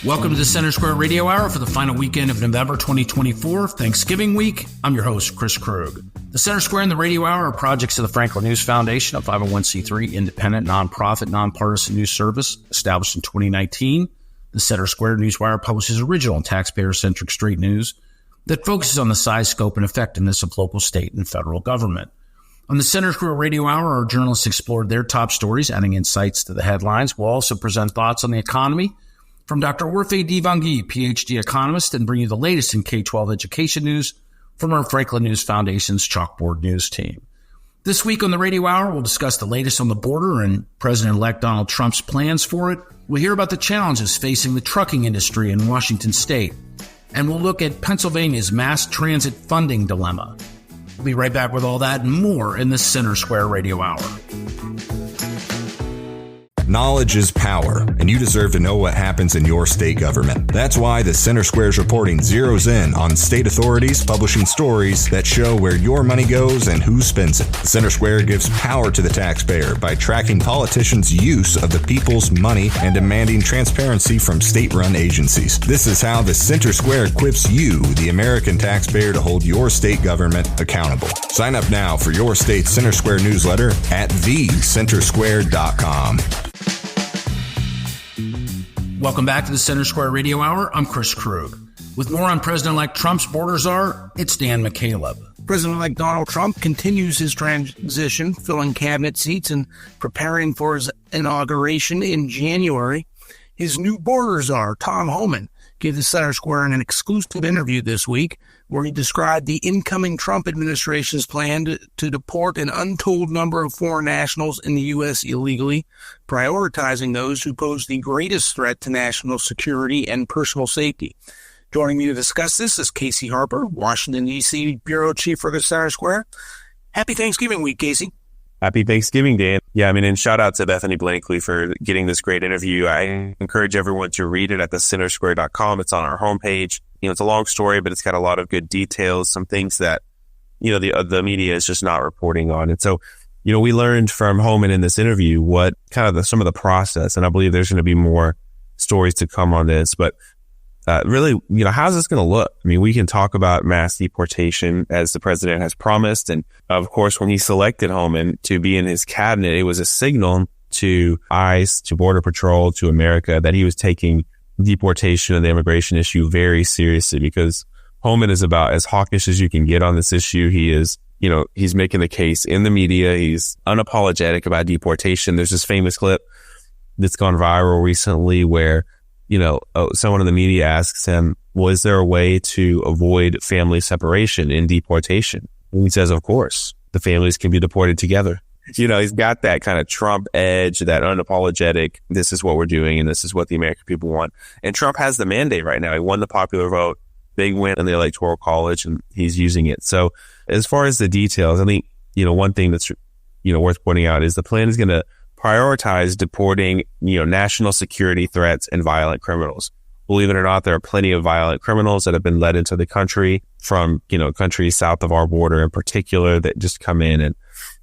Welcome to the Center Square Radio Hour for the final weekend of November 2024, Thanksgiving week. I'm your host, Chris Krug. The Center Square and the Radio Hour are projects of the Franklin News Foundation, a 501c3 independent, nonprofit, nonpartisan news service established in 2019. The Center Square Newswire publishes original and taxpayer-centric straight news that focuses on the size, scope, and effectiveness of local, state, and federal government. On the Center Square Radio Hour, our journalists explored their top stories, adding insights to the headlines. We'll also present thoughts on the economy from Dr. Orphe Divounguy, PhD economist, and bring you the latest in K-12 education news from our Franklin News Foundation's Chalkboard News team. This week on the Radio Hour, we'll discuss the latest on the border and President-elect Donald Trump's plans for it. We'll hear about the challenges facing the trucking industry in Washington state. And we'll look at Pennsylvania's mass transit funding dilemma. We'll be right back with all that and more in the Center Square Radio Hour. Knowledge is power, and you deserve to know what happens in your state government. That's why the Center Square's reporting zeroes in on state authorities publishing stories that show where your money goes and who spends it. The Center Square gives power to the taxpayer by tracking politicians' use of the people's money and demanding transparency from state-run agencies. This is how the Center Square equips you, the American taxpayer, to hold your state government accountable. Sign up now for your state's Center Square newsletter at thecentersquare.com. Welcome back to the Center Square Radio Hour. I'm Chris Krug. With more on President-elect Trump's border czar, it's Dan McCaleb. President-elect Donald Trump continues his transition, filling cabinet seats and preparing for his inauguration in January. His new border czar, Tom Homan, gave the Center Square an exclusive interview this week where he described the incoming Trump administration's plan to deport an untold number of foreign nationals in the U.S. illegally, prioritizing those who pose the greatest threat to national security and personal safety. Joining me to discuss this is Casey Harper, Washington, D.C. Bureau Chief for the Center Square. Happy Thanksgiving week, Casey. Happy Thanksgiving, Dan. Yeah, and shout out to Bethany Blankley for getting this great interview. I encourage everyone to read it at thecentersquare.com. It's on our homepage. It's a long story, but it's got a lot of good details, some things that, the media is just not reporting on. And so, we learned from Homan in this interview what kind of some of the process, and I believe there's going to be more stories to come on this, but really, how's this going to look? We can talk about mass deportation as the president has promised. And of course, when he selected Homan to be in his cabinet, it was a signal to ICE, to Border Patrol, to America that he was taking deportation and the immigration issue very seriously, because Homan is about as hawkish as you can get on this issue. He is, he's making the case in the media. He's unapologetic about deportation. There's this famous clip that's gone viral recently where someone in the media asks him, well, is there a way to avoid family separation in deportation? And he says, of course, the families can be deported together. He's got that kind of Trump edge, that unapologetic, this is what we're doing and this is what the American people want. And Trump has the mandate right now. He won the popular vote, big win in the Electoral College, and he's using it. So as far as the details, I think, one thing that's, worth pointing out is the plan is going to prioritize deporting, national security threats and violent criminals. Believe it or not, there are plenty of violent criminals that have been led into the country from, countries south of our border in particular that just come in and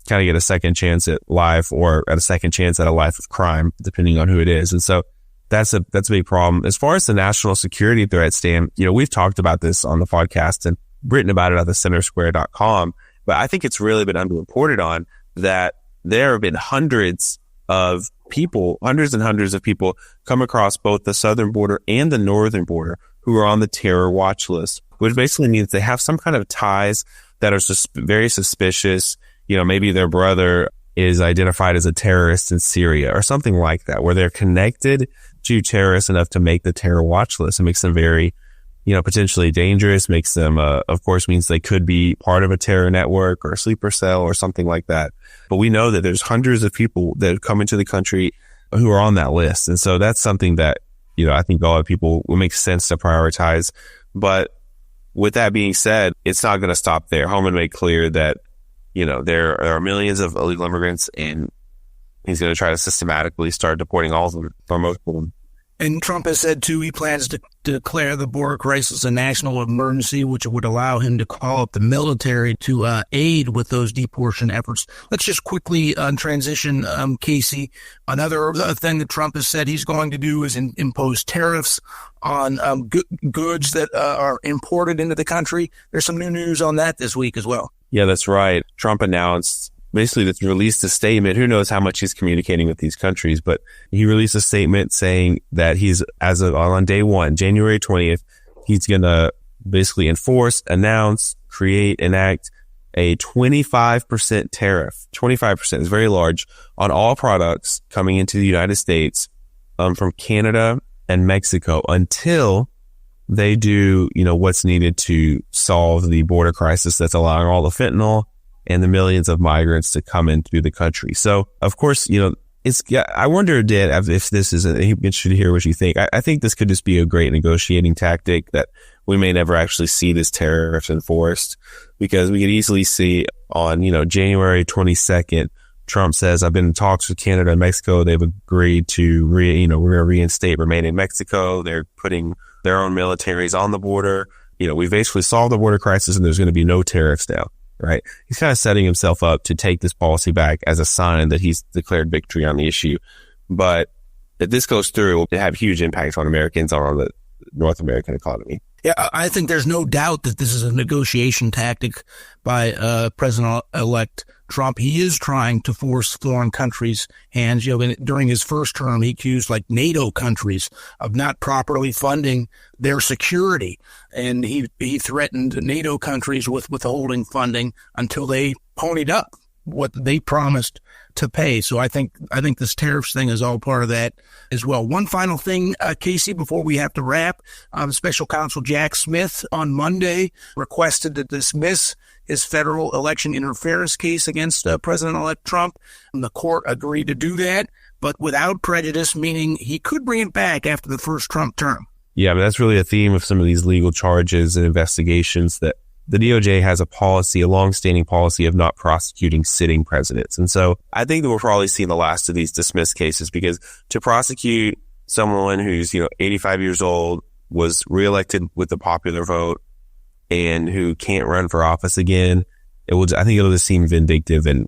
kind of get a second chance at life, or at a second chance at a life of crime, depending on who it is. And so that's a big problem. As far as the national security threats, Dan, we've talked about this on the podcast and written about it at thecentersquare.com, but I think it's really been underreported on that there have been hundreds and hundreds of people come across both the southern border and the northern border who are on the terror watch list, which basically means they have some kind of ties that are very suspicious. Maybe their brother is identified as a terrorist in Syria or something like that, where they're connected to terrorists enough to make the terror watch list. It makes them very, potentially dangerous, makes them, of course, means they could be part of a terror network or a sleeper cell or something like that. But we know that there's hundreds of people that come into the country who are on that list. And so that's something that, I think a lot of people will make sense to prioritize. But with that being said, it's not going to stop there. Homan made clear that, there are millions of illegal immigrants, and he's going to try to systematically start deporting all of them, or most of them. And Trump has said, too, he plans to declare the border crisis a national emergency, which would allow him to call up the military to aid with those deportation efforts. Let's just quickly transition, Casey. Another thing that Trump has said he's going to do is impose tariffs on goods that are imported into the country. There's some new news on that this week as well. Yeah, that's right. Trump announced basically that released a statement. Who knows how much he's communicating with these countries, but he released a statement saying that he's, as of on day one, January 20th, he's going to basically enforce, announce, create, enact a 25% tariff. 25% is very large on all products coming into the United States from Canada and Mexico until they do, what's needed to solve the border crisis that's allowing all the fentanyl and the millions of migrants to come in through the country. So, of course, I wonder, Dan, if this is, I'm interested to hear what you think. I think this could just be a great negotiating tactic that we may never actually see this tariff enforced, because we could easily see on, January 22nd, Trump says, I've been in talks with Canada and Mexico. They've agreed to we're going to reinstate remain in Mexico. They're putting their own militaries on the border. We've basically solved the border crisis and there's going to be no tariffs now. Right. He's kind of setting himself up to take this policy back as a sign that he's declared victory on the issue. But if this goes through, it will have huge impacts on Americans, on the North American economy. Yeah, I think there's no doubt that this is a negotiation tactic by President-elect Trump. He is trying to force foreign countries' hands. During his first term, he accused NATO countries of not properly funding their security, and he threatened NATO countries with withholding funding until they ponied up what they promised to pay. So I think this tariffs thing is all part of that as well. One final thing, Casey, before we have to wrap, Special Counsel Jack Smith on Monday requested to dismiss his federal election interference case against President-elect Trump. And the court agreed to do that, but without prejudice, meaning he could bring it back after the first Trump term. Yeah, but that's really a theme of some of these legal charges and investigations, that the DOJ has a long-standing policy of not prosecuting sitting presidents. And so I think that we're probably seeing the last of these dismissed cases, because to prosecute someone who's, 85 years old, was reelected with the popular vote, and who can't run for office again, I think it'll just seem vindictive and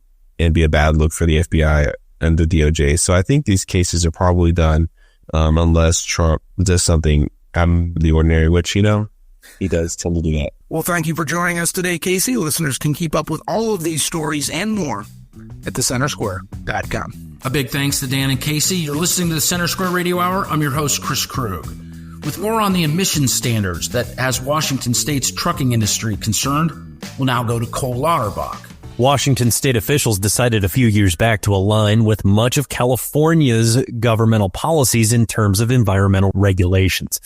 be a bad look for the FBI and the DOJ. So I think these cases are probably done, unless Trump does something out of the ordinary, which, he does tend to do that. Well, thank you for joining us today, Casey. Listeners can keep up with all of these stories and more at thecentersquare.com. A big thanks to Dan and Casey. You're listening to the Center Square Radio Hour. I'm your host, Chris Krug. With more on the emissions standards that has Washington State's trucking industry concerned, we'll now go to Cole Lauterbach. Washington state officials decided a few years back to align with much of California's governmental policies in terms of environmental regulations.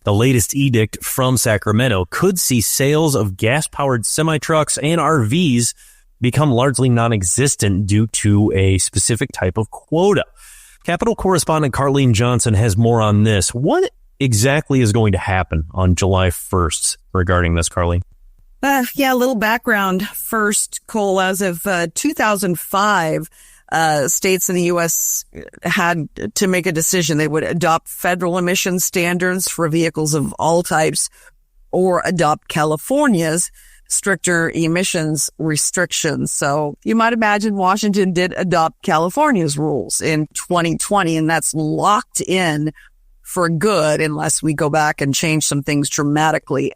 The latest edict from Sacramento could see sales of gas-powered semi-trucks and RVs become largely non-existent due to a specific type of quota. Capitol correspondent Carlene Johnson has more on this. What exactly is going to happen on July 1st regarding this, Carlene? A little background first, Cole. As of 2005, states in the U.S. had to make a decision. They would adopt federal emission standards for vehicles of all types, or adopt California's stricter emissions restrictions. So you might imagine Washington did adopt California's rules in 2020, and that's locked in for good unless we go back and change some things dramatically.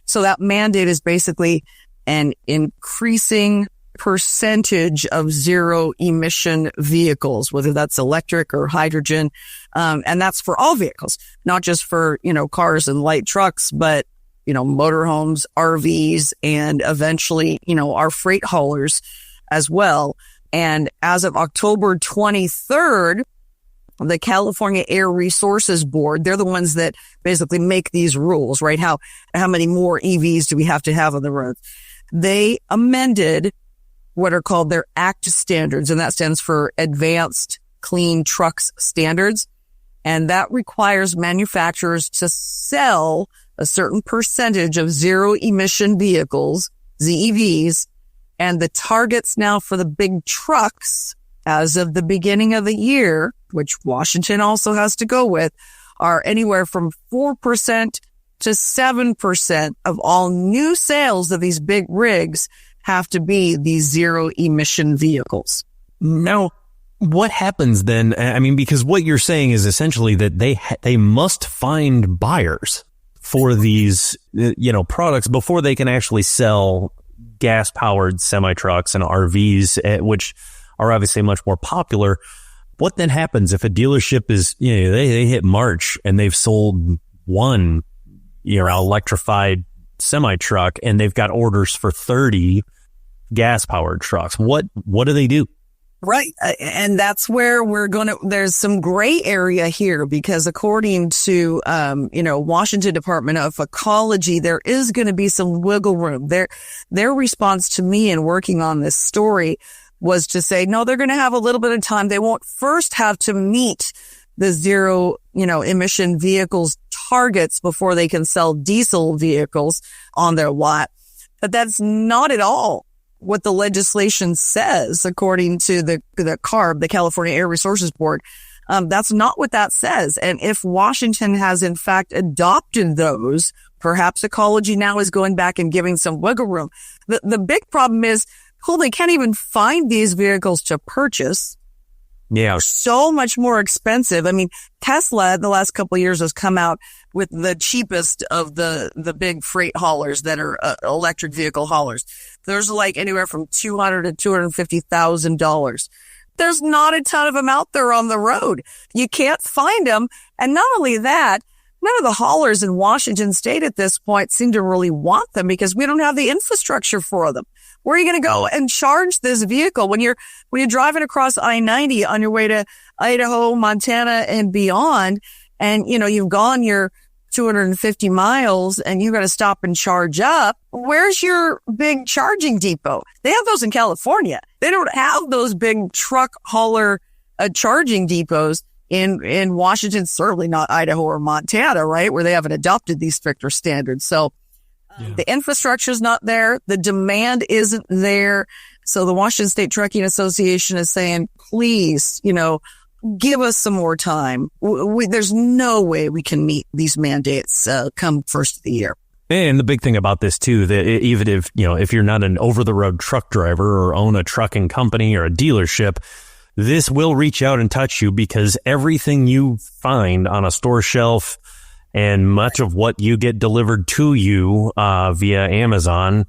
So that mandate is basically an increasing percentage of zero emission vehicles, whether that's electric or hydrogen. And that's for all vehicles, not just for, cars and light trucks, but, motorhomes, RVs, and eventually, our freight haulers as well. And as of October 23rd, the California Air Resources Board, they're the ones that basically make these rules, right? How many more EVs do we have to have on the road? They amended what are called their ACT standards, and that stands for Advanced Clean Trucks Standards. And that requires manufacturers to sell a certain percentage of zero emission vehicles, ZEVs, and the targets now for the big trucks as of the beginning of the year, which Washington also has to go with, are anywhere from 4% to 7% of all new sales of these big rigs have to be these zero emission vehicles. Now, what happens then? I mean, because what you're saying is essentially that they must find buyers for these, products before they can actually sell gas-powered semi-trucks and RVs, which are obviously much more popular. What then happens if a dealership is, they hit March and they've sold one, electrified semi-truck and they've got orders for 30 gas-powered trucks? What do they do? Right. And that's where there's some gray area here, because according to, Washington Department of Ecology, there is going to be some wiggle room. Their response to me in working on this story was to say, no, they're going to have a little bit of time. They won't first have to meet the zero, emission vehicles targets before they can sell diesel vehicles on their lot. But that's not at all what the legislation says, according to the CARB, the California Air Resources Board. That's not what that says. And if Washington has in fact adopted those, perhaps Ecology now is going back and giving some wiggle room. The big problem is, they can't even find these vehicles to purchase. Yeah. They're so much more expensive. I mean, Tesla the last couple of years has come out with the cheapest of the big freight haulers that are electric vehicle haulers. There's like anywhere from $200,000 to $250,000. There's not a ton of them out there on the road. You can't find them. And not only that, none of the haulers in Washington state at this point seem to really want them, because we don't have the infrastructure for them. Where are you going to go and charge this vehicle when you're driving across I-90 on your way to Idaho, Montana, and beyond? And, you've gone your 250 miles and you got to stop and charge up. Where's your big charging depot? They have those in California. They don't have those big truck hauler charging depots in Washington, certainly not Idaho or Montana, right? Where they haven't adopted these stricter standards. So the infrastructure is not there. The demand isn't there. So the Washington State Trucking Association is saying, please, give us some more time. There's no way we can meet these mandates come first of the year. And the big thing about this too, that even if you're not an over-the-road truck driver or own a trucking company or a dealership, this will reach out and touch you, because everything you find on a store shelf and much of what you get delivered to you via Amazon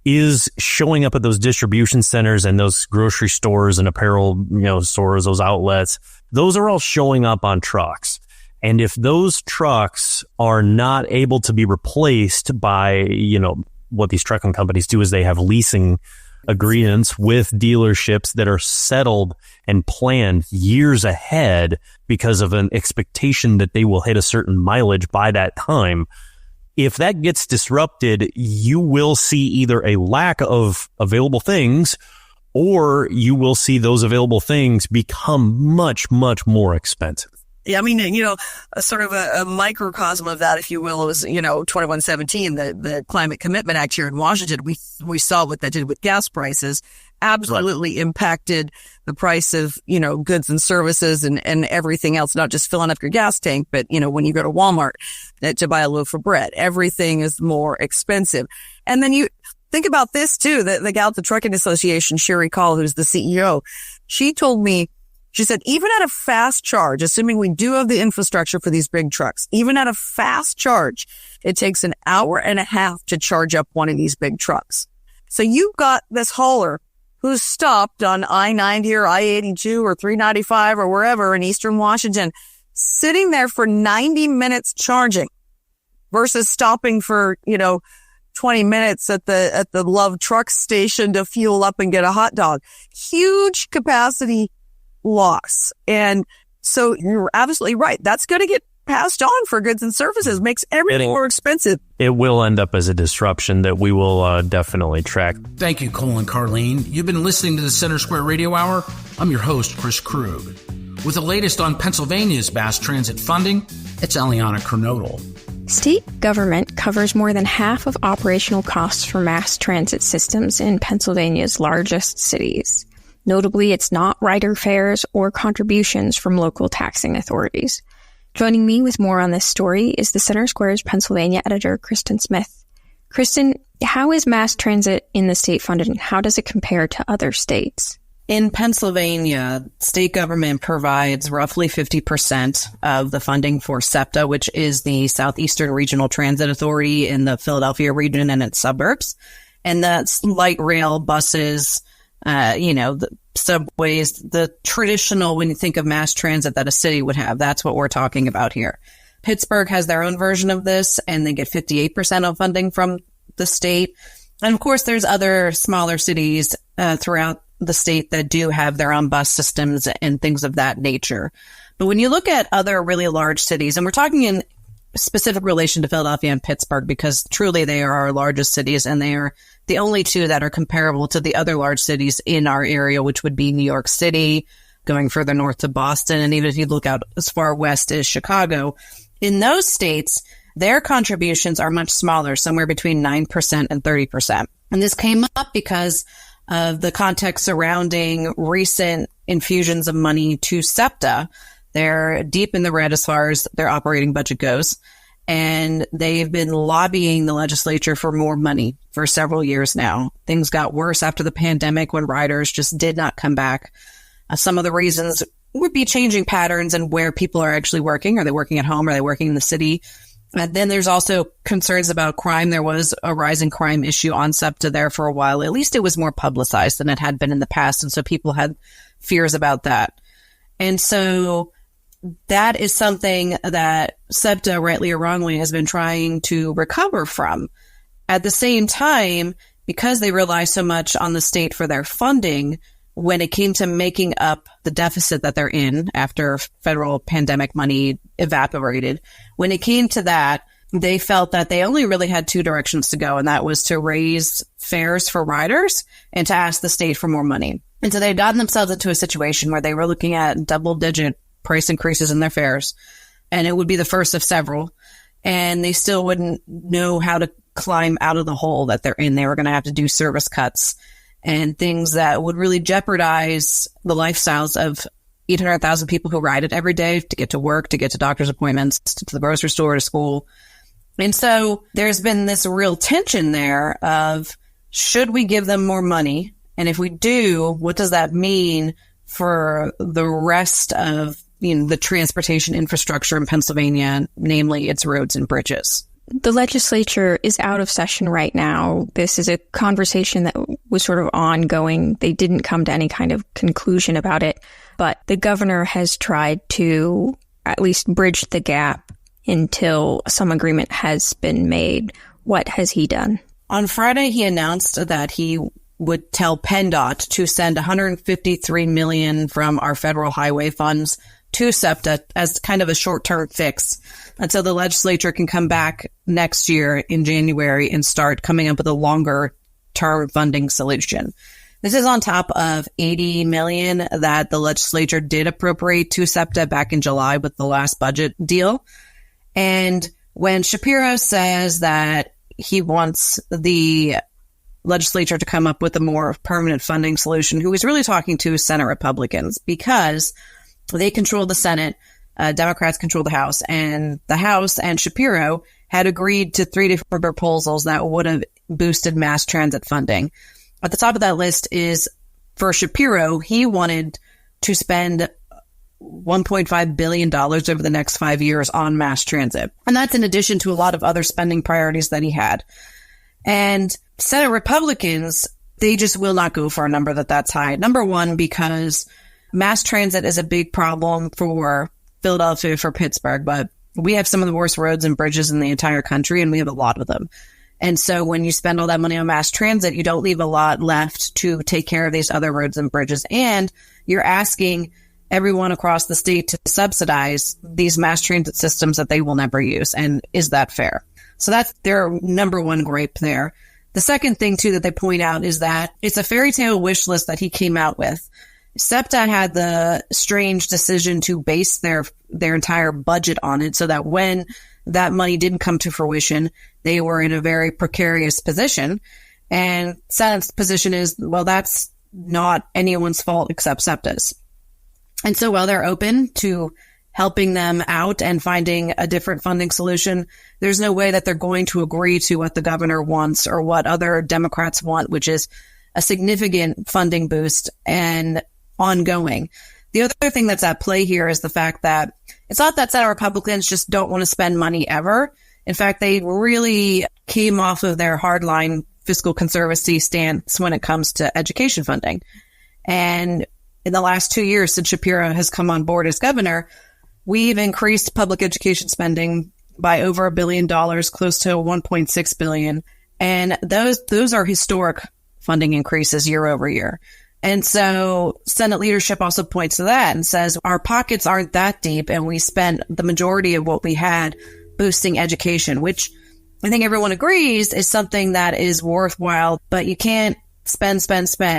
is showing up at those distribution centers and those grocery stores and apparel, stores, those outlets. Those are all showing up on trucks. And if those trucks are not able to be replaced by, what these trucking companies do is they have leasing agreements with dealerships that are settled and planned years ahead because of an expectation that they will hit a certain mileage by that time. If that gets disrupted, you will see either a lack of available things, or you will see those available things become much, much more expensive. Yeah, I mean, a sort of a microcosm of that, if you will, was, 2117, the Climate Commitment Act here in Washington. We saw what that did with gas prices. Absolutely impacted the price of, goods and services and everything else, not just filling up your gas tank, but, when you go to Walmart to buy a loaf of bread, everything is more expensive. And then you think about this too, the gal at the Trucking Association, Sherry Call, who's the CEO, she told me, she said, even at a fast charge, assuming we do have the infrastructure for these big trucks, even at a fast charge, it takes an hour and a half to charge up one of these big trucks. So you've got this hauler who's stopped on I-90 or I-82 or 395 or wherever in Eastern Washington, sitting there for 90 minutes charging versus stopping for, 20 minutes at the Love Truck station to fuel up and get a hot dog. Huge capacity loss. And so you're absolutely right. That's going to get passed on for goods and services, makes everything more expensive. It will end up as a disruption that we will definitely track. Thank you, Cole and Carlene. You've been listening to the Center Square Radio Hour. I'm your host, Chris Krug. With the latest on Pennsylvania's mass transit funding, it's Eliana Kernodle. State government covers more than half of operational costs for mass transit systems in Pennsylvania's largest cities. Notably, it's not rider fares or contributions from local taxing authorities. Joining me with more on this story is the Center Square's Pennsylvania editor, Kristen Smith. Kristen, how is mass transit in the state funded, and how does it compare to other states? In Pennsylvania, state government provides roughly 50% of the funding for SEPTA, which is the Southeastern Regional Transit Authority in the Philadelphia region and its suburbs. And that's light rail, buses, the subways, the traditional, when you think of mass transit that a city would have, that's what we're talking about here. Pittsburgh has their own version of this, and they get 58% of funding from the state. And of course, there's other smaller cities throughout the state that do have their own bus systems and things of that nature. But when you look at other really large cities, and we're talking in specific relation to Philadelphia and Pittsburgh, because truly they are our largest cities, and they are the only two that are comparable to the other large cities in our area, which would be New York City, going further north to Boston, and even if you look out as far west as Chicago. In those states, their contributions are much smaller, somewhere between 9% and 30%. And this came up because of the context surrounding recent infusions of money to SEPTA. They're deep in the red as far as their operating budget goes. And they've been lobbying the legislature for more money for several years now. Things got worse after the pandemic when riders just did not come back. Some of the reasons would be changing patterns and where people are actually working. Are they working at home? Are they working in the city? And then there's also concerns about crime. There was a rising crime issue on SEPTA there for a while. At least it was more publicized than it had been in the past. And so people had fears about that. And so that is something that SEPTA, rightly or wrongly, has been trying to recover from. At the same time, because they rely so much on the state for their funding, when it came to making up the deficit that they're in after federal pandemic money evaporated, when it came to that, they felt that they only really had two directions to go, and that was to raise fares for riders and to ask the state for more money. And so they'd gotten themselves into a situation where they were looking at double-digit price increases in their fares, and it would be the first of several, and they still wouldn't know how to climb out of the hole that they're in. They were going to have to do service cuts and things that would really jeopardize the lifestyles of 800,000 people who ride it every day to get to work, to get to doctor's appointments, to the grocery store, to school. And so there's been this real tension there of, should we give them more money? And if we do, what does that mean for the rest of the transportation infrastructure in Pennsylvania, namely its roads and bridges? The legislature is out of session right now. This is a conversation that was sort of ongoing. They didn't come to any kind of conclusion about it, but the governor has tried to at least bridge the gap until some agreement has been made. What has he done? On Friday, he announced that he would tell PennDOT to send $153 million from our federal highway funds to SEPTA as kind of a short-term fix until the legislature can come back next year in January and start coming up with a longer-term funding solution. This is on top of $80 million that the legislature did appropriate to SEPTA back in July with the last budget deal. And when Shapiro says that he wants the legislature to come up with a more permanent funding solution, who he's really talking to is Senate Republicans, because they control the Senate, Democrats control the House, and the House and Shapiro had agreed to 3 different proposals that would have boosted mass transit funding. At the top of that list is, for Shapiro, he wanted to spend $1.5 billion over the next 5 years on mass transit. And that's in addition to a lot of other spending priorities that he had. And Senate Republicans, they just will not go for a number that's high. Number one, because mass transit is a big problem for Philadelphia, for Pittsburgh, but we have some of the worst roads and bridges in the entire country, and we have a lot of them. And so when you spend all that money on mass transit, you don't leave a lot left to take care of these other roads and bridges. And you're asking everyone across the state to subsidize these mass transit systems that they will never use. And is that fair? So that's their number one gripe there. The second thing, too, that they point out is that it's a fairy tale wish list that he came out with. SEPTA had the strange decision to base their entire budget on it, so that when that money didn't come to fruition, they were in a very precarious position. And Senate's position is, well, that's not anyone's fault except SEPTA's. And so while they're open to helping them out and finding a different funding solution. There's no way that they're going to agree to what the governor wants or what other Democrats want, which is a significant funding boost and ongoing. The other thing that's at play here is the fact that it's not that Senate Republicans just don't want to spend money ever. In fact, they really came off of their hardline fiscal conservacy stance when it comes to education funding. And in the last 2 years since Shapiro has come on board as governor, we've increased public education spending by over $1 billion, close to $1.6 billion. And those are historic funding increases year over year. And so Senate leadership also points to that and says our pockets aren't that deep, and we spent the majority of what we had boosting education, which I think everyone agrees is something that is worthwhile, but you can't spend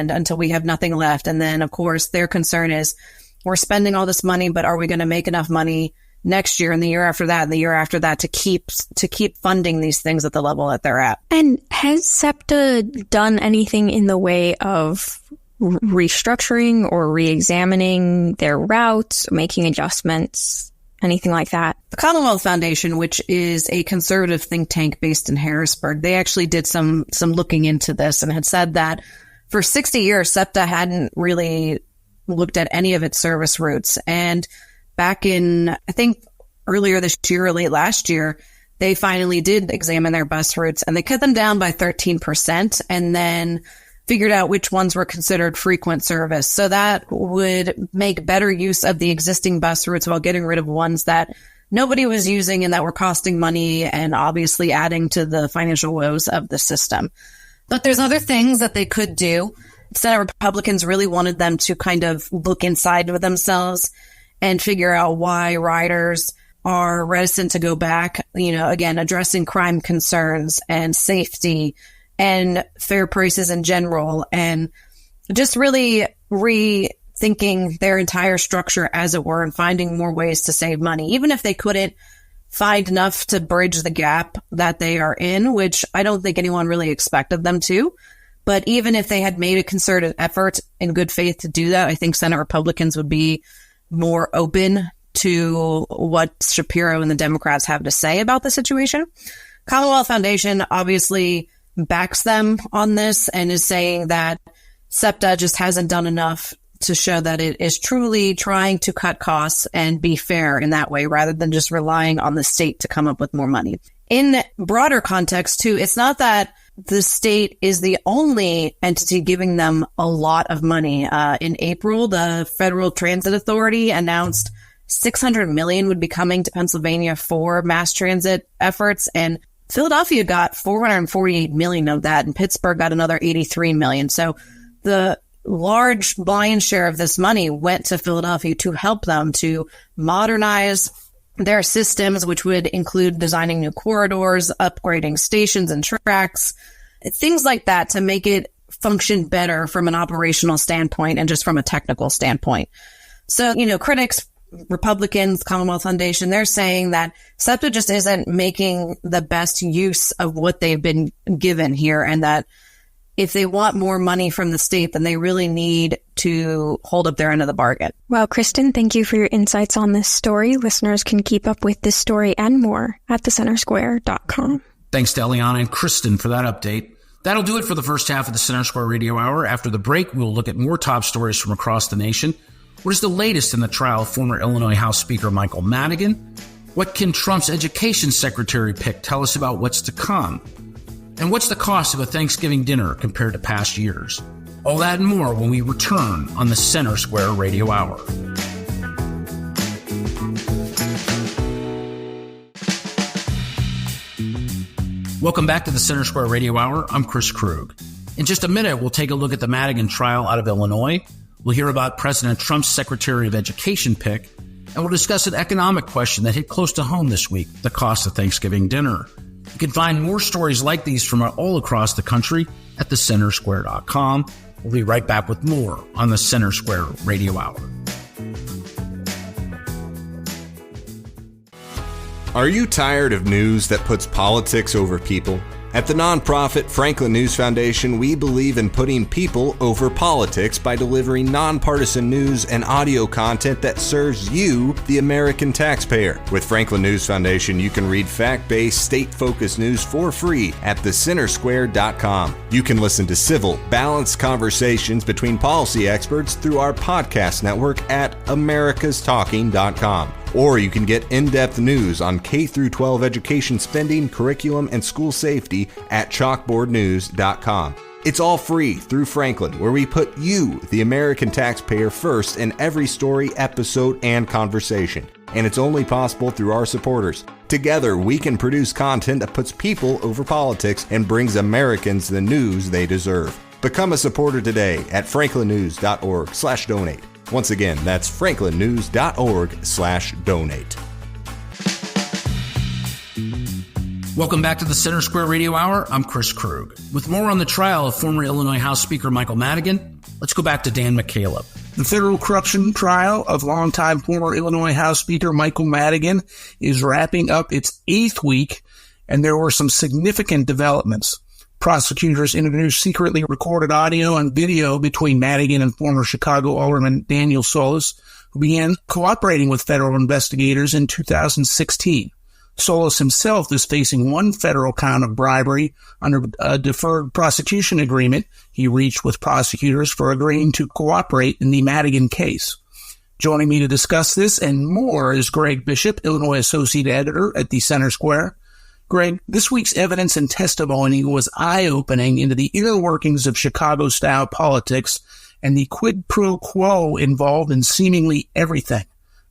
until we have nothing left. And then, of course, their concern is we're spending all this money, but are we going to make enough money next year and the year after that and the year after that to keep funding these things at the level that they're at? And has SEPTA done anything in the way of restructuring or re-examining their routes, making adjustments, anything like that? The Commonwealth Foundation, which is a conservative think tank based in Harrisburg, they actually did some looking into this and had said that for 60 years, SEPTA hadn't really looked at any of its service routes. And back in, I think earlier this year or late last year, they finally did examine their bus routes and they cut them down by 13% and then figured out which ones were considered frequent service. So that would make better use of the existing bus routes while getting rid of ones that nobody was using and that were costing money and obviously adding to the financial woes of the system. But there's other things that they could do. Senate Republicans really wanted them to kind of look inside of themselves and figure out why riders are reticent to go back, again, addressing crime concerns and safety and fair prices in general, and just really rethinking their entire structure, as it were, and finding more ways to save money, even if they couldn't find enough to bridge the gap that they are in, which I don't think anyone really expected them to. But even if they had made a concerted effort in good faith to do that, I think Senate Republicans would be more open to what Shapiro and the Democrats have to say about the situation. Commonwealth Foundation obviously backs them on this and is saying that SEPTA just hasn't done enough to show that it is truly trying to cut costs and be fair in that way, rather than just relying on the state to come up with more money. In broader context, too, it's not that the state is the only entity giving them a lot of money. In April, the Federal Transit Authority announced $600 million would be coming to Pennsylvania for mass transit efforts, and Philadelphia got $448 million of that, and Pittsburgh got another $83 million. So the large lion's share of this money went to Philadelphia to help them to modernize their systems, which would include designing new corridors, upgrading stations and tracks, things like that to make it function better from an operational standpoint and just from a technical standpoint. So, critics, Republicans, Commonwealth Foundation, they're saying that SEPTA just isn't making the best use of what they've been given here, and that if they want more money from the state, then they really need to hold up their end of the bargain. Well, Kristen, thank you for your insights on this story. Listeners can keep up with this story and more at thecentersquare.com. Thanks to Eliana and Kristen for that update. That'll do it for the first half of the Center Square Radio Hour. After the break, we'll look at more top stories from across the nation. What is the latest in the trial of former Illinois House Speaker Michael Madigan? What can Trump's education secretary pick tell us about what's to come? And what's the cost of a Thanksgiving dinner compared to past years? All that and more when we return on the Center Square Radio Hour. Welcome back to the Center Square Radio Hour. I'm Chris Krug. In just a minute, we'll take a look at the Madigan trial out of Illinois. We'll hear about President Trump's Secretary of Education pick, and we'll discuss an economic question that hit close to home this week, the cost of Thanksgiving dinner. You can find more stories like these from all across the country at thecentersquare.com. We'll be right back with more on the Center Square Radio Hour. Are you tired of news that puts politics over people? At the nonprofit Franklin News Foundation, we believe in putting people over politics by delivering nonpartisan news and audio content that serves you, the American taxpayer. With Franklin News Foundation, you can read fact-based, state-focused news for free at thecentersquare.com. You can listen to civil, balanced conversations between policy experts through our podcast network at americastalking.com. Or you can get in-depth news on K-12 education spending, curriculum, and school safety at chalkboardnews.com. It's all free through Franklin, where we put you, the American taxpayer, first in every story, episode, and conversation. And it's only possible through our supporters. Together, we can produce content that puts people over politics and brings Americans the news they deserve. Become a supporter today at franklinnews.org/donate. Once again, that's franklinnews.org/donate. Welcome back to the Center Square Radio Hour. I'm Chris Krug. With more on the trial of former Illinois House Speaker Michael Madigan, let's go back to Dan McCaleb. The federal corruption trial of longtime former Illinois House Speaker Michael Madigan is wrapping up its 8th week, and there were some significant developments. Prosecutors introduced secretly recorded audio and video between Madigan and former Chicago Alderman Daniel Solis, who began cooperating with federal investigators in 2016. Solis himself is facing one federal count of bribery under a deferred prosecution agreement he reached with prosecutors for agreeing to cooperate in the Madigan case. Joining me to discuss this and more is Greg Bishop, Illinois Associate Editor at the Center Square. Greg, this week's evidence and testimony was eye-opening into the inner workings of Chicago-style politics and the quid pro quo involved in seemingly everything.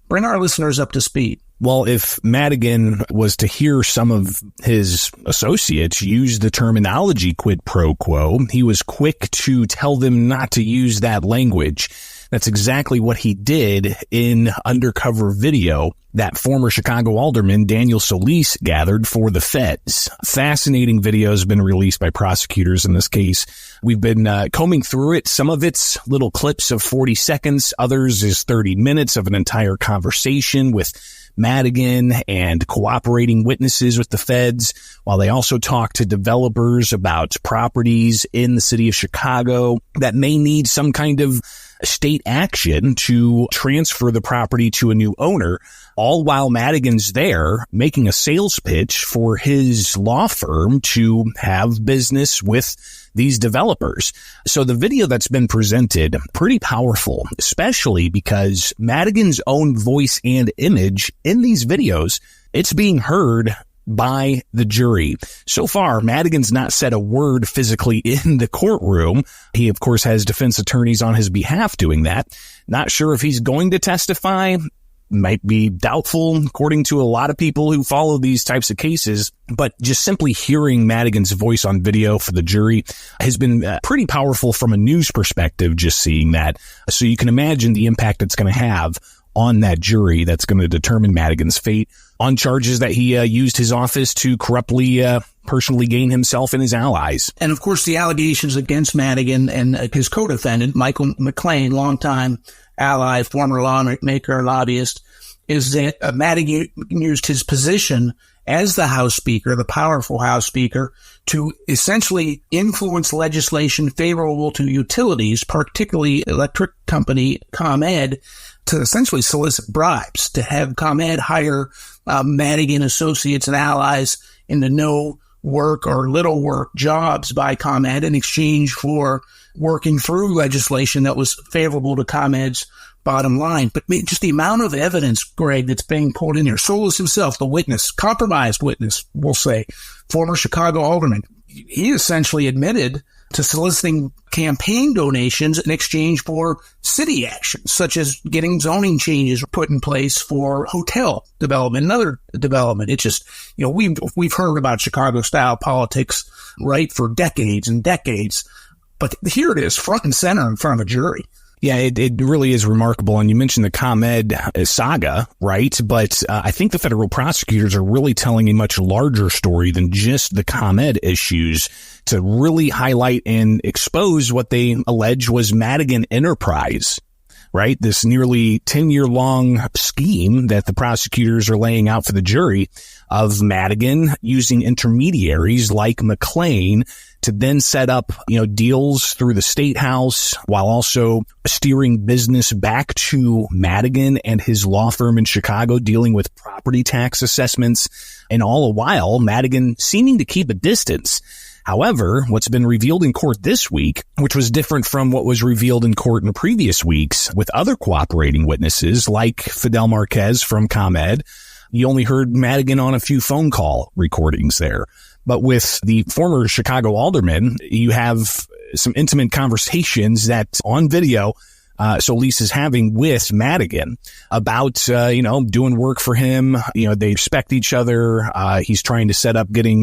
Bring our listeners up to speed. Well, if Madigan was to hear some of his associates use the terminology quid pro quo, he was quick to tell them not to use that language. That's exactly what he did in undercover video that former Chicago Alderman Daniel Solis gathered for the feds. Fascinating video has been released by prosecutors in this case. We've been combing through it. Some of it's little clips of 40 seconds. Others is 30 minutes of an entire conversation with Madigan and cooperating witnesses with the feds, while they also talk to developers about properties in the city of Chicago that may need some kind of state action to transfer the property to a new owner, all while Madigan's there making a sales pitch for his law firm to have business with these developers. So the video that's been presented, pretty powerful, especially because Madigan's own voice and image in these videos, it's being heard by the jury. So far, Madigan's not said a word physically in the courtroom. He, of course, has defense attorneys on his behalf doing that. Not sure if he's going to testify. Might be doubtful, according to a lot of people who follow these types of cases. But just simply hearing Madigan's voice on video for the jury has been pretty powerful from a news perspective, just seeing that. So you can imagine the impact it's going to have on that jury that's going to determine Madigan's fate on charges that he used his office to corruptly personally gain himself and his allies. And of course, the allegations against Madigan and his co-defendant, Michael McLean, longtime ally, former lawmaker, lobbyist, is that Madigan used his position as the House Speaker, the powerful House Speaker, to essentially influence legislation favorable to utilities, particularly electric company ComEd, to essentially solicit bribes, to have ComEd hire Madigan associates and allies into no work or little work jobs by ComEd in exchange for working through legislation that was favorable to ComEd's bottom line. But just the amount of evidence, Greg, that's being pulled in here. Solis himself, the witness, compromised witness, we'll say, former Chicago Alderman, he essentially admitted to soliciting campaign donations in exchange for city actions, such as getting zoning changes put in place for hotel development and other development. It's just, you know, we've heard about Chicago-style politics, right, for decades and decades. But here it is, front and center in front of a jury. Yeah, it really is remarkable. And you mentioned the ComEd saga, right? But I think the federal prosecutors are really telling a much larger story than just the ComEd issues to really highlight and expose what they allege was Madigan Enterprise, right? This nearly 10-year-long scheme that the prosecutors are laying out for the jury of Madigan using intermediaries like McLean to then set up, deals through the state house while also steering business back to Madigan and his law firm in Chicago dealing with property tax assessments. And all the while, Madigan seeming to keep a distance. However, what's been revealed in court this week, which was different from what was revealed in court in previous weeks with other cooperating witnesses like Fidel Marquez from ComEd, you only heard Madigan on a few phone call recordings there. But with the former Chicago alderman, you have some intimate conversations that on video Solis is having with Madigan about, doing work for him. They respect each other. He's trying to set up getting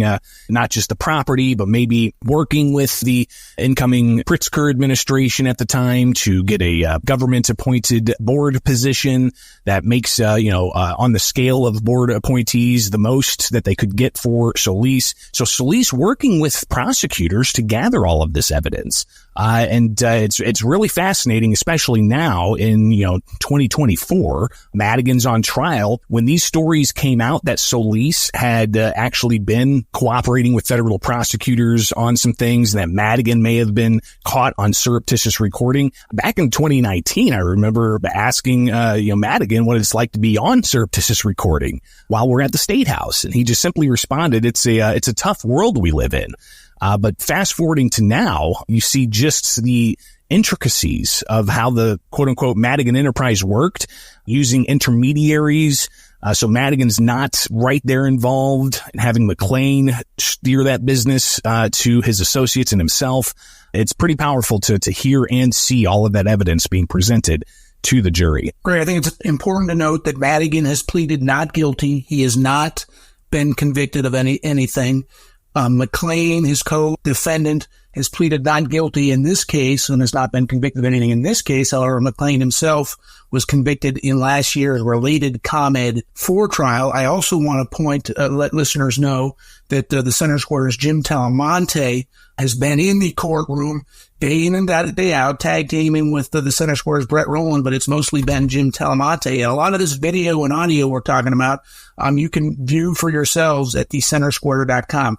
not just the property, but maybe working with the incoming Pritzker administration at the time to get a government appointed board position that makes, on the scale of board appointees, the most that they could get for Solis. So Solis working with prosecutors to gather all of this evidence. It's really fascinating, especially now in, 2024, Madigan's on trial. When these stories came out that Solis had actually been cooperating with federal prosecutors on some things, that Madigan may have been caught on surreptitious recording. Back in 2019, I remember asking, Madigan what it's like to be on surreptitious recording while we're at the State House. And he just simply responded, it's a tough world we live in. But fast forwarding to now, you see just the intricacies of how the quote unquote Madigan enterprise worked using intermediaries. So Madigan's not right there involved, having McLean steer that business to his associates and himself. It's pretty powerful to hear and see all of that evidence being presented to the jury. Great. I think it's important to note that Madigan has pleaded not guilty. He has not been convicted of anything. McLean, his co-defendant, has pleaded not guilty in this case and has not been convicted of anything in this case. However, McLean himself was convicted in last year's related ComEd 4 trial. I also want to let listeners know that the Center Square's Jim Talamonte has been in the courtroom day in and day out, tag teaming with the Center Square's Brett Rowland, but it's mostly been Jim Talamonte. And a lot of this video and audio we're talking about, you can view for yourselves at thecentersquare.com.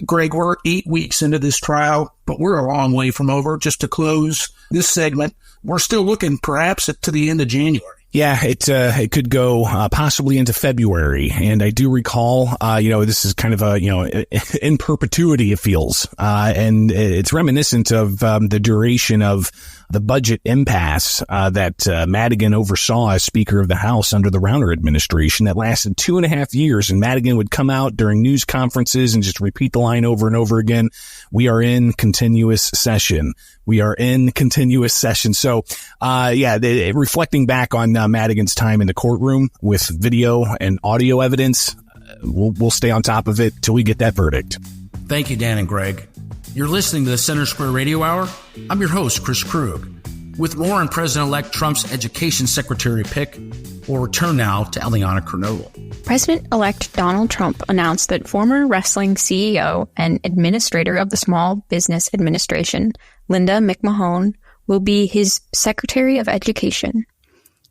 Greg, we're 8 weeks into this trial, but we're a long way from over. Just to close this segment, we're still looking perhaps to the end of January. Yeah, it could go possibly into February. And I do recall, this is kind of in perpetuity, it feels. And it's reminiscent of the duration of the budget impasse that Madigan oversaw as Speaker of the House under the Rauner administration that lasted 2.5 years. And Madigan would come out during news conferences and just repeat the line over and over again. We are in continuous session. We are in continuous session. So, reflecting back on Madigan's time in the courtroom with video and audio evidence, we'll stay on top of it till we get that verdict. Thank you, Dan and Greg. You're listening to the Center Square Radio Hour. I'm your host, Chris Krug. With more on President-elect Trump's education secretary pick, we'll return now to Eliana Kernodle. President-elect Donald Trump announced that former wrestling CEO and administrator of the Small Business Administration, Linda McMahon, will be his Secretary of Education.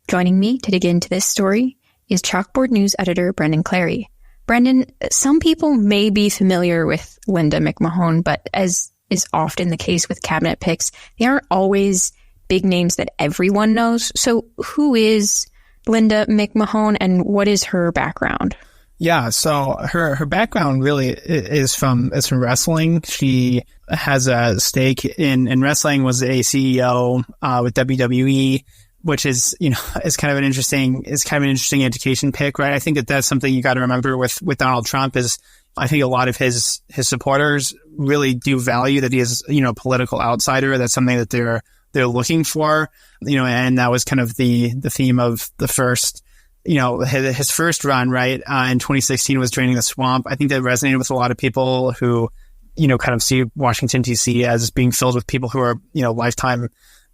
Joining me to dig into this story is Chalkboard News editor Brendan Clary. Brendan, some people may be familiar with Linda McMahon, but as is often the case with cabinet picks, they aren't always big names that everyone knows. So who is Linda McMahon and what is her background? Yeah, so her background really is from wrestling. She has a stake in wrestling, was a CEO with WWE, which is, is kind of an interesting education pick, right? I think that's something you got to remember with Donald Trump is I think a lot of his supporters really do value that he is, a political outsider. That's something that they're looking for, and that was kind of the theme of the first, his first run, right? In 2016 was Draining the Swamp. I think that resonated with a lot of people who, kind of see Washington, D.C. as being filled with people who are, lifetime,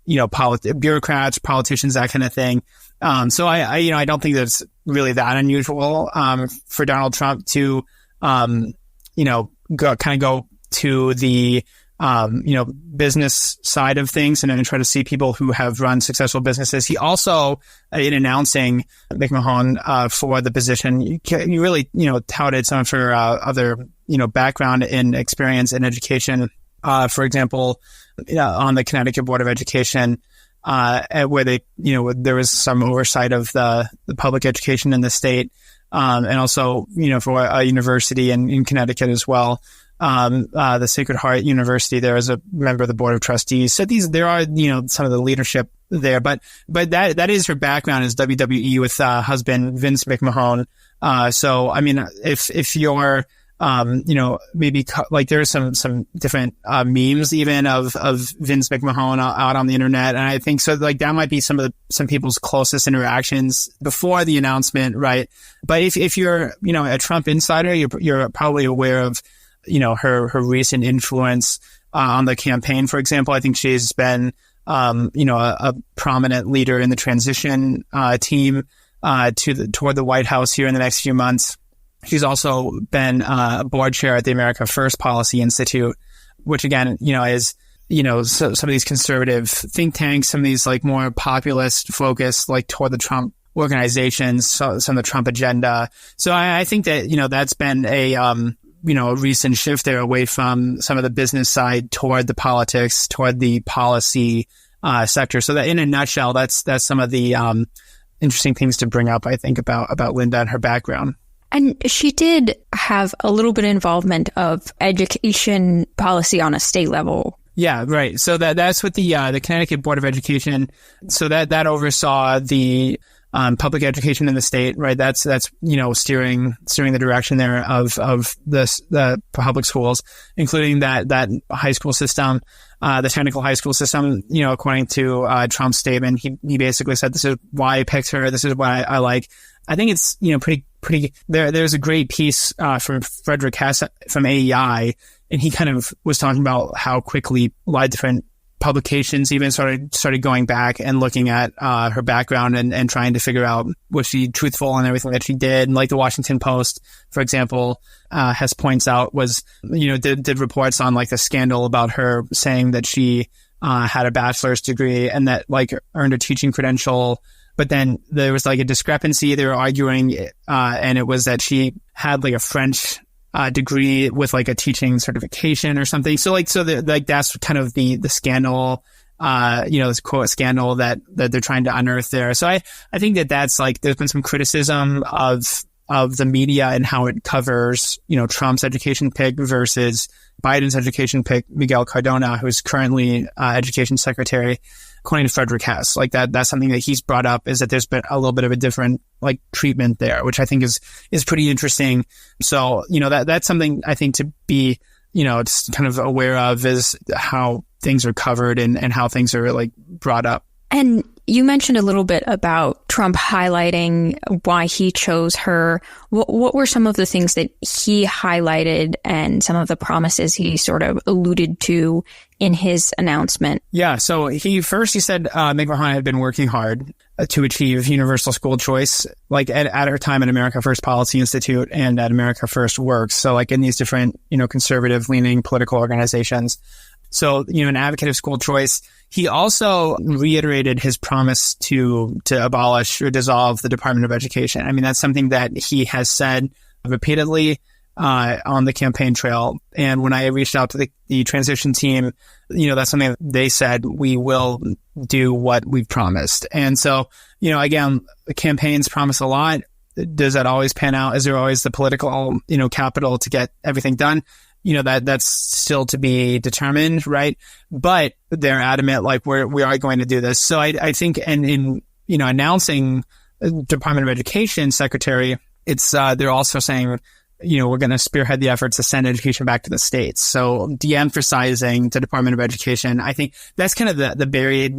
bureaucrats, politicians, that kind of thing. So I don't think that's really that unusual, for Donald Trump to, go to the business side of things and try to see people who have run successful businesses. He also, in announcing McMahon for the position, you really, touted some of her other, background and experience in education. For example, on the Connecticut Board of Education, where they, there was some oversight of the public education in the state, and also, for a university in Connecticut as well. The Sacred Heart University there as a member of the Board of Trustees. So there are, some of the leadership there, but that is her background is WWE with, husband Vince McMahon. So, I mean, if you're, maybe like there's some different, memes even of Vince McMahon out on the internet. And I think so like that might be some people's closest interactions before the announcement, right? But if you're, a Trump insider, you're probably aware of, her recent influence on the campaign. For example, I think she's been, a prominent leader in the transition team toward the White House here in the next few months. She's also been a board chair at the America First Policy Institute, which again, is, some of these conservative think tanks, some of these like more populist focused, like toward the Trump organizations, some of the Trump agenda. So I think that, that's been a recent shift there away from some of the business side toward the politics, toward the policy sector. So that in a nutshell, that's some of the interesting things to bring up, I think, about Linda and her background. And she did have a little bit of involvement of education policy on a state level. Yeah, right. So that's what the Connecticut Board of Education. So that oversaw the public education in the state, right? That's steering the direction there of the public schools, including that high school system, the technical high school system. According to Trump's statement, he basically said, "This is why I picked her. This is what I like." I think it's pretty. There's a great piece from Frederick Hess from AEI, and he kind of was talking about how quickly a lot of different publications even started going back and looking at her background and trying to figure out was she truthful in everything that she did. And like the Washington Post, for example, Hess points out was, did reports on like the scandal about her saying that she had a bachelor's degree and that like earned a teaching credential. But then there was like a discrepancy. They were arguing, and it was that she had like a French degree with like a teaching certification or something. So that's kind of the scandal, this quote scandal that they're trying to unearth there. So I think that's like, there's been some criticism of the media and how it covers, Trump's education pick versus Biden's education pick, Miguel Cardona, who's currently education secretary. According to Frederick Hess, like that's something that he's brought up is that there's been a little bit of a different like treatment there, which I think is pretty interesting. So, that's something I think to be, just kind of aware of is how things are covered and how things are like brought up. And you mentioned a little bit about Trump highlighting why he chose her. What were some of the things that he highlighted and some of the promises he sort of alluded to in his announcement? Yeah, so he said McMahon had been working hard to achieve universal school choice, like at her time at America First Policy Institute and at America First Works. So like in these different, conservative leaning political organizations. So, an advocate of school choice. He also reiterated his promise to abolish or dissolve the Department of Education. I mean, that's something that he has said repeatedly on the campaign trail. And when I reached out to the transition team, that's something that they said, we will do what we've promised. And so, again, campaigns promise a lot. Does that always pan out? Is there always the political, capital to get everything done? That's still to be determined, right? But they're adamant, like we are going to do this. So I think, and in, announcing Department of Education secretary, it's, they're also saying, we're going to spearhead the efforts to send education back to the states. So de-emphasizing the Department of Education. I think that's kind of the buried,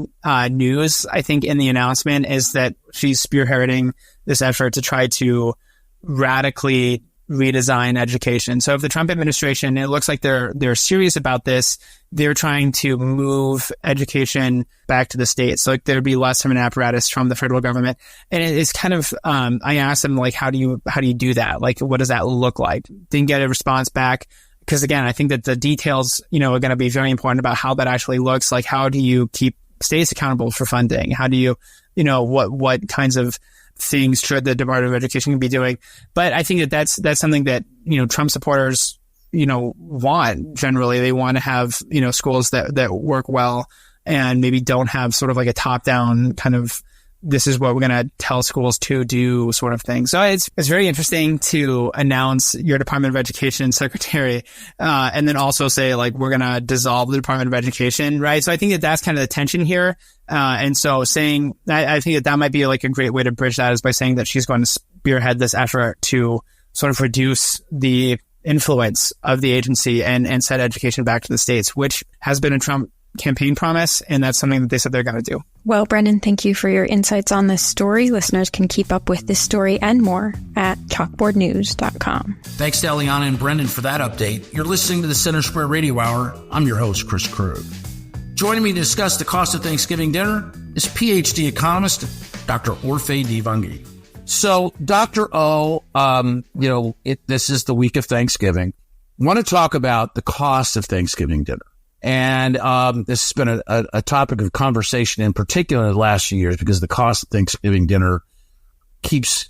news, I think, in the announcement is that she's spearheading this effort to try to radically redesign education. So if the Trump administration, it looks like they're serious about this, they're trying to move education back to the states. So like there'd be less of an apparatus from the federal government. And it's kind of, I asked them like, how do you do that? Like, what does that look like? Didn't get a response back. Because again, I think that the details, are going to be very important about how that actually looks. Like, how do you keep states accountable for funding? How do you, what kinds of things should the Department of Education be doing? But I think that that's something that, Trump supporters, want generally. They want to have, schools that work well and maybe don't have sort of like a top down kind of, this is what we're going to tell schools to do sort of thing. So it's very interesting to announce your Department of Education secretary, and then also say like, we're going to dissolve the Department of Education, right? So I think that that's kind of the tension here. And so saying, I think that might be like a great way to bridge that is by saying that she's going to spearhead this effort to sort of reduce the influence of the agency and set education back to the states, which has been a Trump campaign promise, and that's something that they said they're going to do. Well, Brendan, thank you for your insights on this story. Listeners can keep up with this story and more at chalkboardnews.com. Thanks to Eliana and Brendan for that update. You're listening to the Center Square Radio Hour. I'm your host, Chris Krug. Joining me to discuss the cost of Thanksgiving dinner is PhD economist Dr. Orphe Divounguy. So, Dr. O, this is the week of Thanksgiving. I want to talk about the cost of Thanksgiving dinner. And this has been a topic of conversation in particular in the last few years because the cost of Thanksgiving dinner keeps,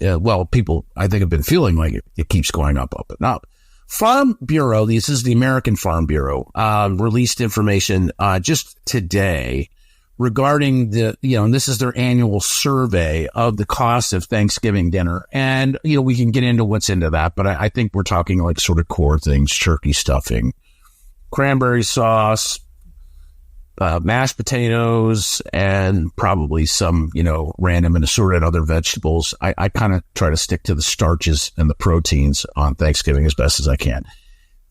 people I think have been feeling like it keeps going up and up. Farm Bureau, this is the American Farm Bureau, released information just today regarding and this is their annual survey of the cost of Thanksgiving dinner. And, we can get into what's into that, but I think we're talking like sort of core things, turkey stuffing, cranberry sauce, mashed potatoes, and probably some, random and assorted other vegetables. I kind of try to stick to the starches and the proteins on Thanksgiving as best as I can.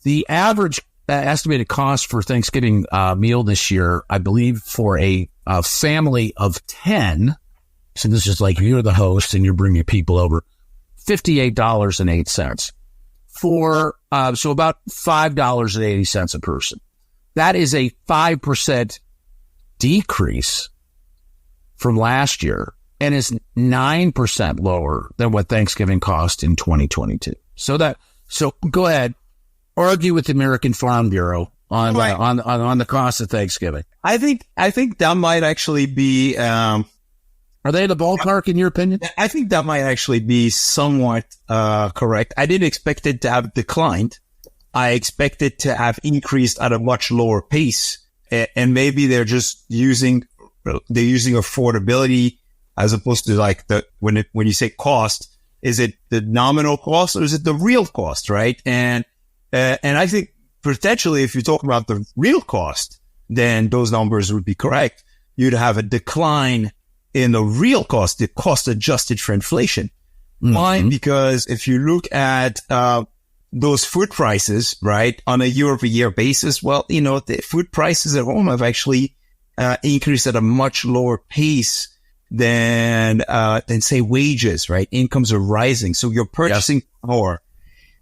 The average estimated cost for Thanksgiving meal this year, I believe for a family of 10, so this is like you're the host and you're bringing people over, $58.08. So about $5.80 a person. That is a 5% decrease from last year and is 9% lower than what Thanksgiving cost in 2022. So go ahead, argue with the American Farm Bureau on the cost of Thanksgiving. I think that might actually be, are they in the ballpark, in your opinion? I think that might actually be somewhat correct. I didn't expect it to have declined. I expect it to have increased at a much lower pace. And maybe they're just using affordability as opposed to like when you say cost, is it the nominal cost or is it the real cost, right? And I think potentially if you talk about the real cost, then those numbers would be correct. You'd have a decline in the real cost, the cost adjusted for inflation. Mm-hmm. Why? Because if you look at those food prices, right, on a year-over-year basis, the food prices at home have actually increased at a much lower pace than say wages, right? Incomes are rising. So your purchasing power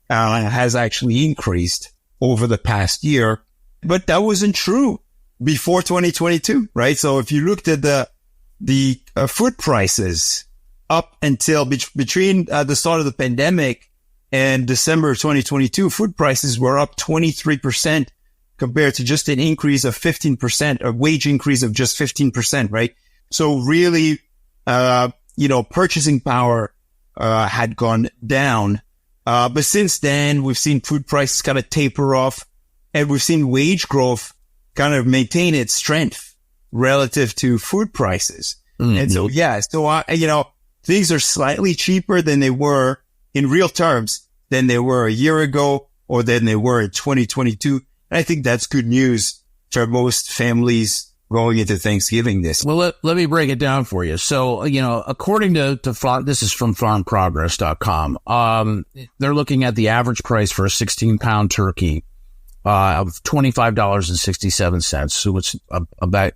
has actually increased over the past year. But that wasn't true before 2022, right? So if you looked at the food prices up until between the start of the pandemic and December of 2022, food prices were up 23% compared to just an increase of 15%, a wage increase of just 15%, right? So really, purchasing power had gone down. But since then, we've seen food prices kind of taper off, and we've seen wage growth kind of maintain its strength relative to food prices. Mm-hmm. And so, things are slightly cheaper than they were in real terms than they were a year ago or than they were in 2022. And I think that's good news for most families going into Thanksgiving this. Well, let me break it down for you. So, according to this is from farmprogress.com, they're looking at the average price for a 16-pound turkey of $25.67. So it's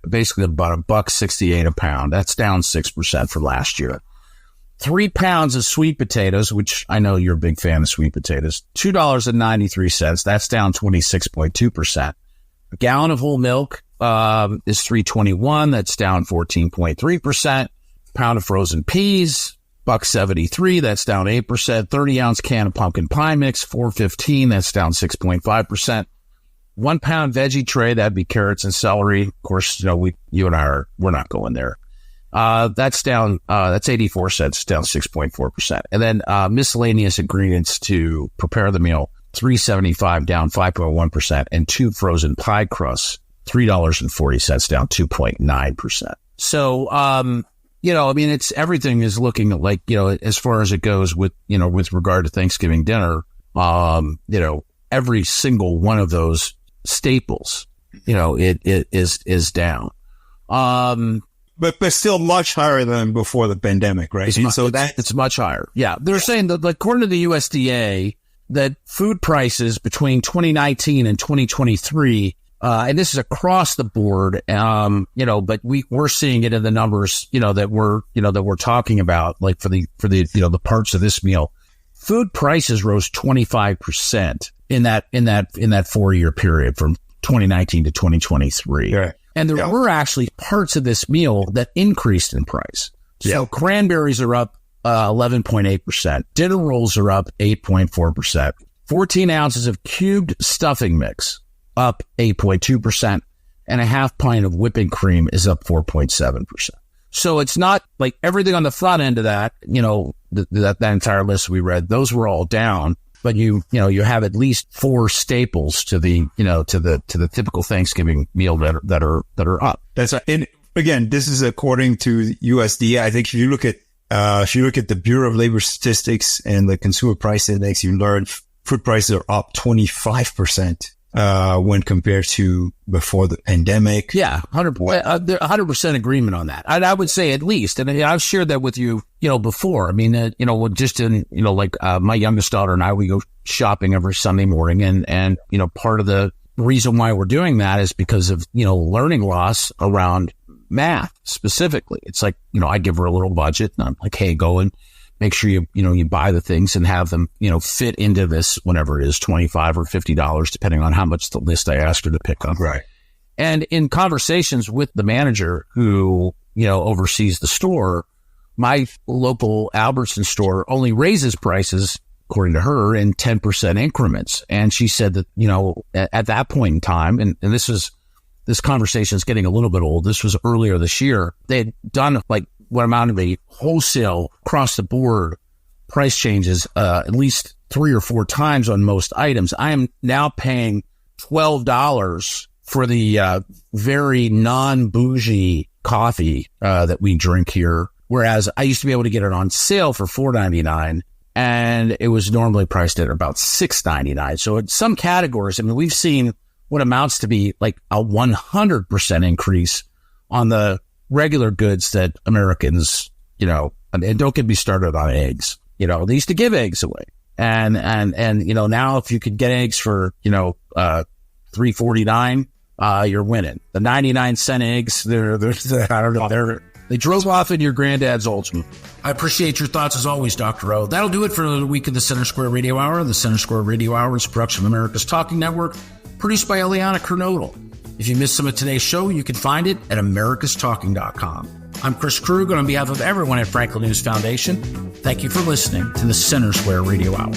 basically about $1.68 a pound. That's down 6% from last year. 3 pounds of sweet potatoes, which I know you're a big fan of sweet potatoes, $2.93. That's down 26.2%. A gallon of whole milk is $3.21. That's down 14.3%. Pound of frozen peas, $1.73, that's down 8%. 30-ounce can of pumpkin pie mix, $4.15, that's down 6.5%. 1 pound veggie tray, that'd be carrots and celery. Of course, you and I we're not going there. That's down, that's 84 cents, down 6.4%. And then, miscellaneous ingredients to prepare the meal, $3.75, down 5.1%. And 2 frozen pie crusts, $3.40, down 2.9%. So, it's everything is looking like, as far as it goes with regard to Thanksgiving dinner, every single one of those staples, it is down. But still much higher than before the pandemic, right? It's much higher. Yeah. They're saying that, according to the USDA, that food prices between 2019 and 2023, and this is across the board, but we're seeing it in the numbers, that we're talking about, like for the parts of this meal. Food prices rose 25% in that 4-year period from 2019 to 2023. Yeah. And there were actually parts of this meal that increased in price. So cranberries are up 11.8%. Dinner rolls are up 8.4%. 14 ounces of cubed stuffing mix up 8.2%. And a half pint of whipping cream is up 4.7%. So it's not like everything on the front end of that, that entire list we read, those were all down. But you have at least 4 staples to the typical Thanksgiving meal that are up. That's and again, this is according to USDA. I think if you look at the Bureau of Labor Statistics and the Consumer Price Index, you learn food prices are up 25%. When compared to before the pandemic. Yeah, 100% agreement on that. I would say at least, and I've shared that with you, before. I mean, just in, my youngest daughter and I, we go shopping every Sunday morning, and part of the reason why we're doing that is because of, learning loss around math specifically. It's like, I give her a little budget and I'm like, hey, go and make sure you buy the things and have them, fit into this, whenever it is, $25 or $50, depending on how much the list I asked her to pick up. Right. And in conversations with the manager who, oversees the store, my local Albertson store only raises prices, according to her, in 10% increments. And she said that, at that point in time, and this conversation is getting a little bit old. This was earlier this year. They had done what amount of a wholesale across the board price changes, at least 3 or 4 times on most items. I am now paying $12 for the very non-bougie coffee that we drink here, whereas I used to be able to get it on sale for $4.99, and it was normally priced at about $6.99. So in some categories, we've seen what amounts to be like a 100% increase on the regular goods that Americans, and don't get me started on eggs. They used to give eggs away. And now if you could get eggs for, $3.49, you're winning. The 99-cent eggs, they drove off in your granddad's Oldsmobile. I appreciate your thoughts as always, Dr. O. That'll do it for another week of the Center Square Radio Hour. The Center Square Radio Hour is a production of America's Talking Network, produced by Eliana Kernodle. If you missed some of today's show, you can find it at americastalking.com. I'm Chris Krug, and on behalf of everyone at Franklin News Foundation, thank you for listening to the Center Square Radio Hour.